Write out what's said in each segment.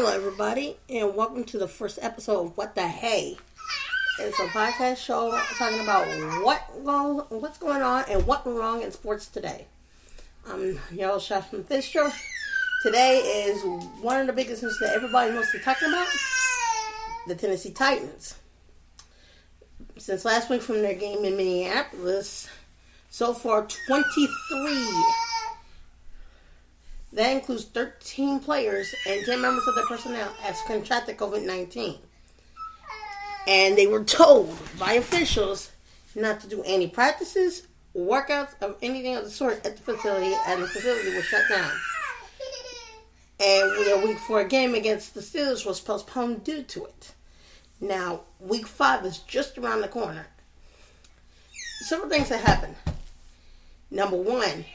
Hello, everybody, and welcome to the first episode of What the Hey. It's a podcast show talking about what's going on and what went wrong in sports today. I'm your host, Shasman Fisher. Today is one of the biggest things that everybody wants to talk about, the Tennessee Titans. Since last week from their game in Minneapolis, so far 23. That includes 13 players and 10 members of their personnel has contracted COVID-19. And they were told by officials not to do any practices, workouts, or anything of the sort at the facility, and the facility was shut down. And a week for a game against the Steelers was postponed due to it. Now, week 5 is just around the corner. Several things have happened. Number one,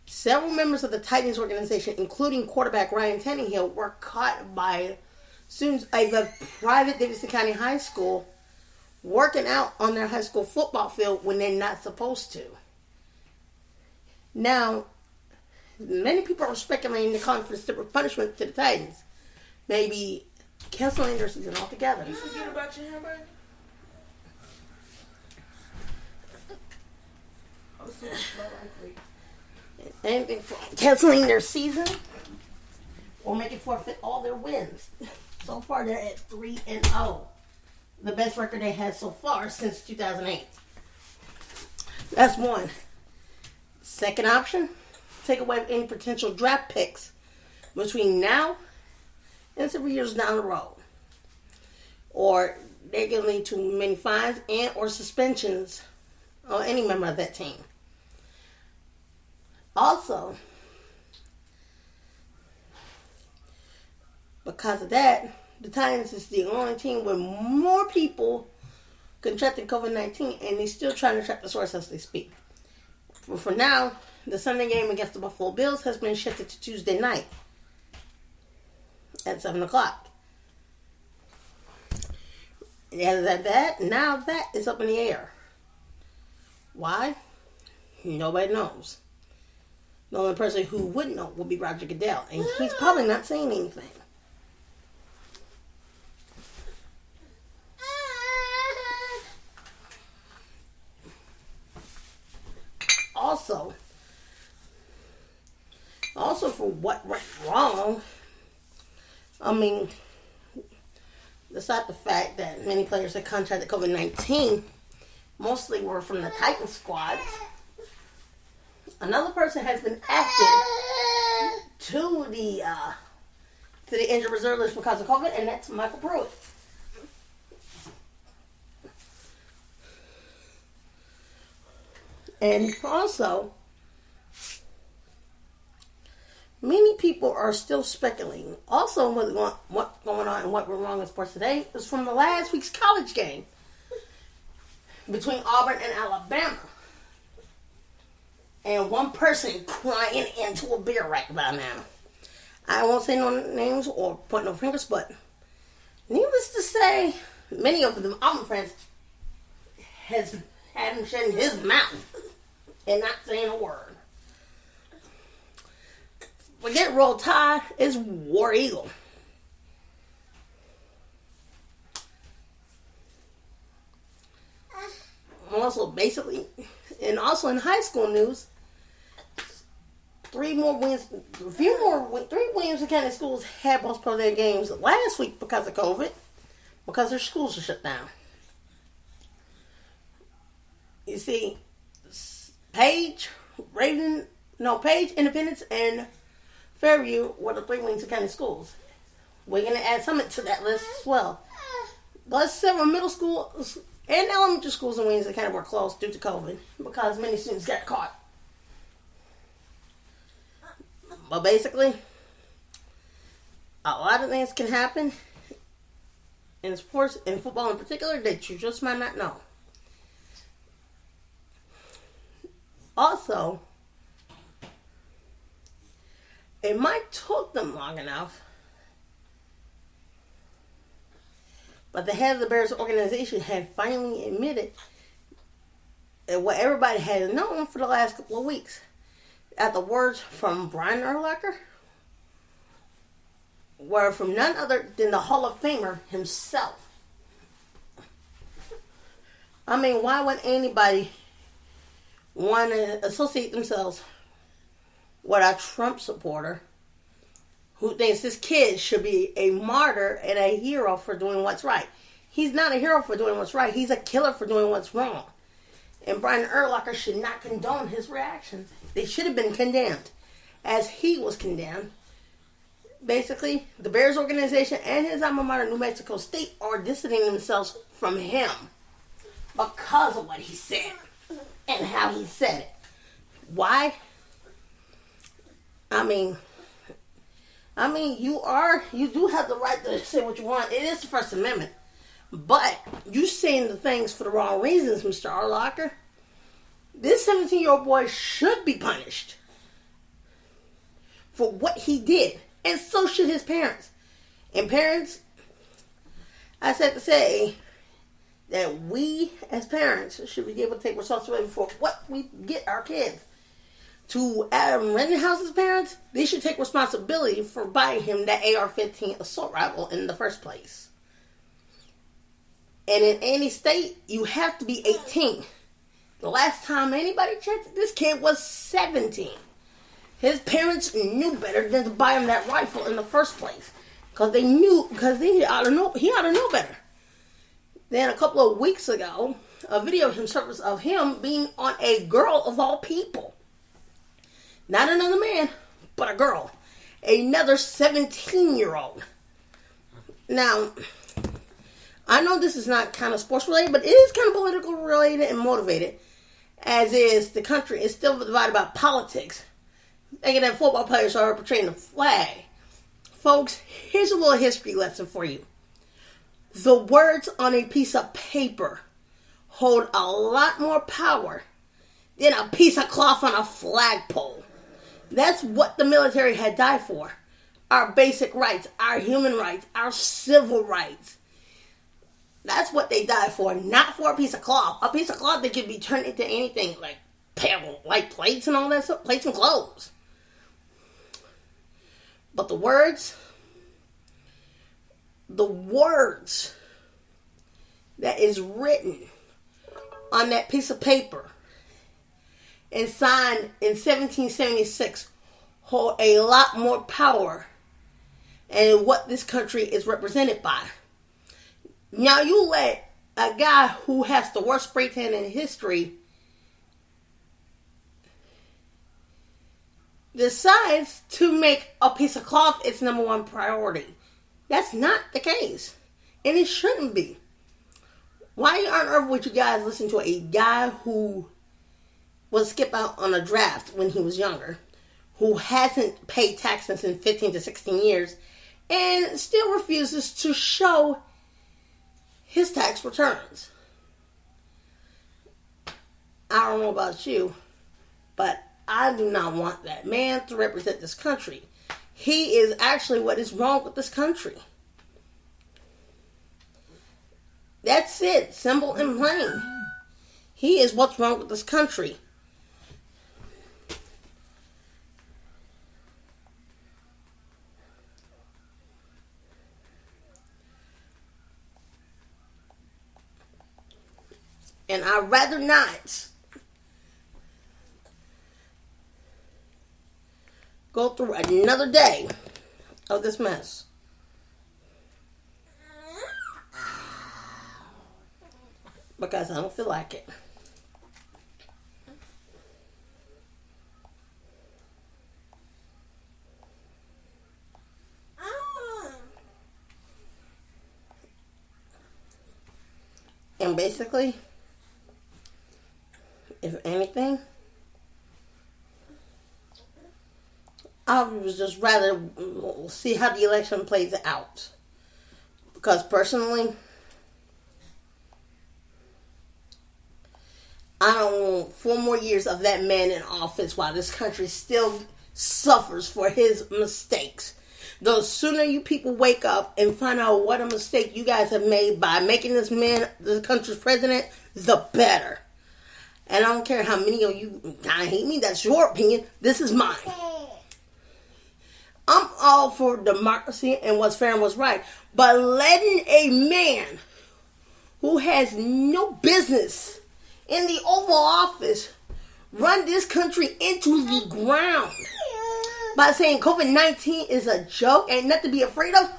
several members of the Titans organization, including quarterback Ryan Tannehill, were caught by students at a private Davidson County High School working out on their high school football field when they're not supposed to. Now, many people are speculating the conference punishment to the Titans. Maybe canceling their season altogether. You forget about your hamburger? Anything for canceling their season or making forfeit all their wins. So far, they're at 3-0. The best record they had so far since 2008. That's one. Second option, take away any potential draft picks between now and several years down the road. Or they can lead to many fines and or suspensions on any member of that team. Also, because of that, the Titans is the only team with more people contracting COVID-19, and they're still trying to track the source as they speak. For now, the Sunday game against the Buffalo Bills has been shifted to Tuesday night at 7 o'clock. And now that is up in the air. Why? Nobody knows. The only person who would know would be Roger Goodell, and he's probably not saying anything. Also for what went wrong, besides the fact that many players that contracted COVID-19 mostly were from the Titan squads, another person has been added to the injured reserve list because of COVID, and that's Michael Pruitt. And also, many people are still speculating. Also, what's going on and what went wrong in sports today is from the last week's college game between Auburn and Alabama. And one person crying into a beer right about now. I won't say no names or point no fingers, but needless to say, many of them Auburn fans has had him shutting his mouth and not saying a word. Forget Roll Tide, it's War Eagle. Also in high school news, three Williamson County schools had postponed their games last week because of COVID, because their schools are shut down. You see, Page, Independence, and Fairview were the three Williamson County schools. We're going to add Summit to that list as well. But several middle schools and elementary schools in Williamson County were closed due to COVID because many students got caught. But basically, a lot of things can happen in sports, in football in particular, that you just might not know. Also, it might took them long enough, but the head of the Bears organization had finally admitted what everybody had known for the last couple of weeks. At the words from Brian Urlacher, were from none other than the Hall of Famer himself. I mean, why would anybody want to associate themselves with a Trump supporter who thinks this kid should be a martyr and a hero for doing what's right? He's not a hero for doing what's right. He's a killer for doing what's wrong. And Brian Urlacher should not condone his reactions. They should have been condemned, as he was condemned. Basically, the Bears organization and his alma mater, New Mexico State, are distancing themselves from him because of what he said and how he said it. Why? I mean, you do have the right to say what you want. It is the First Amendment. But you saying the things for the wrong reasons, Mr. Urlacher. This 17-year-old boy should be punished for what he did. And so should his parents. And parents, I said to say that we as parents should be able to take responsibility for what we get our kids. To renting houses parents, they should take responsibility for buying him that AR-15 assault rifle in the first place. And in any state, you have to be 18. The last time anybody checked, this kid was 17. His parents knew better than to buy him that rifle in the first place. Because he ought to know better. Then a couple of weeks ago, a video surfaced of him being on a girl of all people. Not another man, but a girl. Another 17-year-old. Now, I know this is not kind of sports related, but it is kind of political related and motivated. As is, the country is still divided by politics. Thinking that football players are portraying the flag. Folks, here's a little history lesson for you. The words on a piece of paper hold a lot more power than a piece of cloth on a flagpole. That's what the military had died for. Our basic rights, our human rights, our civil rights. That's what they died for, not for a piece of cloth. A piece of cloth that could be turned into anything, like plates and all that stuff, plates and clothes. But the words that is written on that piece of paper and signed in 1776 hold a lot more power and what this country is represented by. Now you let a guy who has the worst spray tan in history decides to make a piece of cloth its number one priority. That's not the case. And it shouldn't be. Why on earth would you guys listen to a guy who was skip out on a draft when he was younger, who hasn't paid taxes in 15 to 16 years, and still refuses to show his tax returns? I don't know about you, but I do not want that man to represent this country. He is actually what is wrong with this country. That's it, simple and plain. He is what's wrong with this country. And I'd rather not go through another day of this mess. Because I don't feel like it. And basically, if anything, I would just rather see how the election plays out. Because personally, I don't want 4 more years of that man in office while this country still suffers for his mistakes. The sooner you people wake up and find out what a mistake you guys have made by making this man the country's president, the better. And I don't care how many of you kind of hate me. That's your opinion. This is mine. I'm all for democracy and what's fair and what's right. But letting a man who has no business in the Oval Office run this country into the ground by saying COVID-19 is a joke and nothing to be afraid of.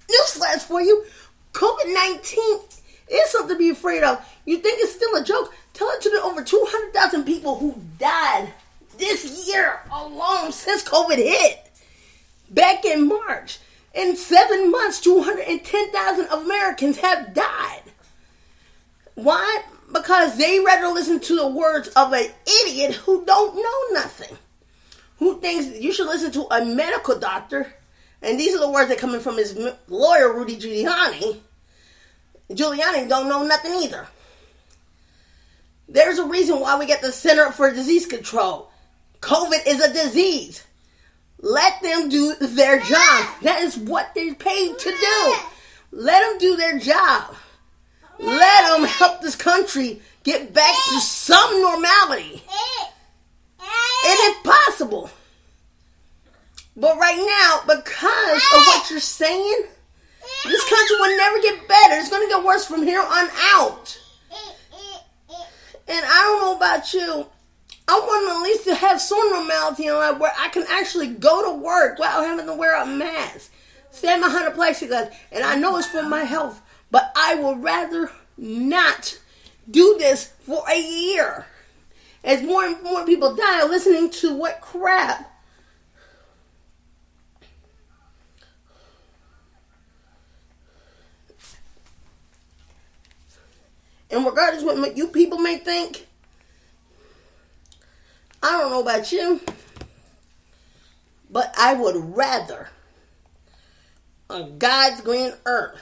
Newsflash for you. COVID-19 is something to be afraid of. You think it's still a joke? Tell it to the over 200,000 people who died this year alone since COVID hit. Back in March. In 7 months, 210,000 Americans have died. Why? Because they rather listen to the words of an idiot who don't know nothing. Who thinks you should listen to a medical doctor. And these are the words that coming from his lawyer, Rudy Giuliani. Giuliani don't know nothing either. There's a reason why we get the Center for Disease Control. COVID is a disease. Let them do their job. That is what they're paid to do. Let them do their job. Let them help this country get back to some normality. It is possible. But right now, because of what you're saying, this country will never get better. It's going to get worse from here on out. And I don't know about you. I want at least to have some normality in life where I can actually go to work without having to wear a mask. Stand behind a plexiglass. And I know it's for my health. But I would rather not do this for a year. As more and more people die listening to what crap. And regardless of what you people may think, I don't know about you, but I would rather on God's green earth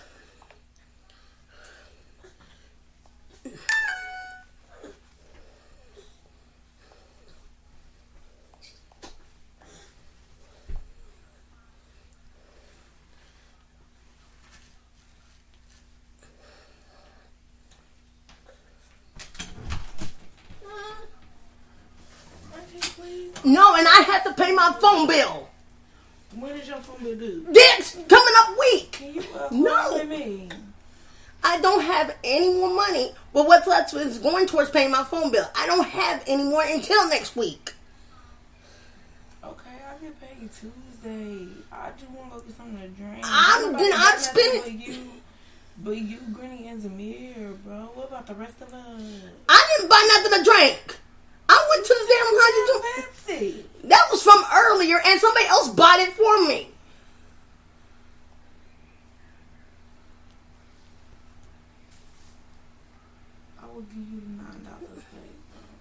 No, and I have to pay my phone bill. When is your phone bill due? This coming up week. Can you No. me? I don't have any more money. But what's left is going towards paying my phone bill. I don't have any more until next week. Okay, I'll get paid Tuesday. I just want to go get something to drink. I'm spending. But you, Granny, and Zamir, bro. What about the rest of us? I didn't buy nothing to drink. I went to the damn Pepsi. That was from earlier, and somebody else bought it for me. I will give you the $9 back.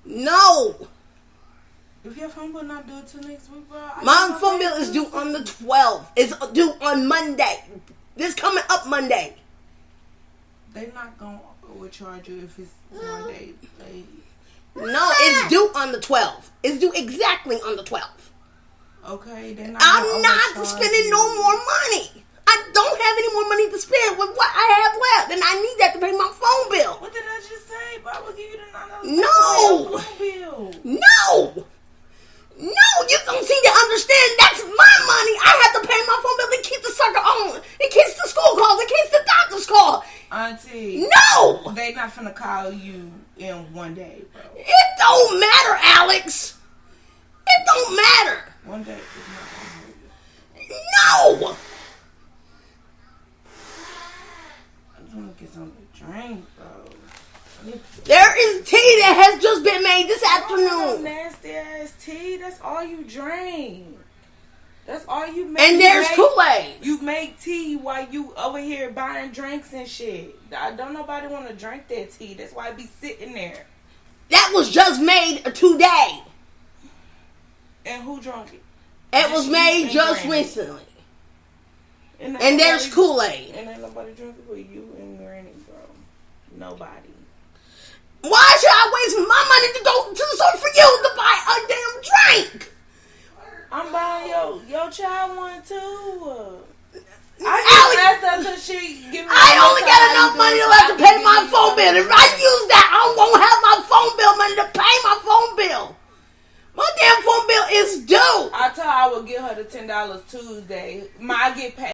No. If your phone bill not due till next week, bro. My phone bill is due on the 12th. It's due on Monday. This coming up Monday. They not going to charge you if it's 1 day late. No, it's due on the 12th. It's due exactly on the 12th. Okay, they're not. I'm not spending no more money. I don't have any more money to spend with what I have left, and I need that to pay my phone bill. What did I just say? But I will give you the $9 No. phone bill. No, you don't seem to understand. That's my money. I have to pay my phone bill to keep the sucker on. In case the school calls, in case the doctor's call. Auntie. No. They not finna call you in 1 day, bro. It don't matter, Alex. It don't matter. 1 day is not gonna hurt you. No. I just wanna get something to drink, bro. There is tea that has just been made this afternoon. Nasty ass tea. That's all you drink. That's all you make. And there's Kool-Aid. You make tea while you over here buying drinks and shit. Don't nobody want to drink that tea. That's why it be sitting there. That was just made today. And who drunk it? It was made just recently. And there's Kool-Aid. And ain't nobody drink it but you and Granny, bro. Nobody. Why should I waste my money to go to the store for you to buy a damn drink? I'm buying your child one too. I only got enough money left to pay my phone bill. If I use that, I won't have my phone bill money to pay my phone bill. Her damn phone bill is due. I told her I would give her the $10 Tuesday. I get paid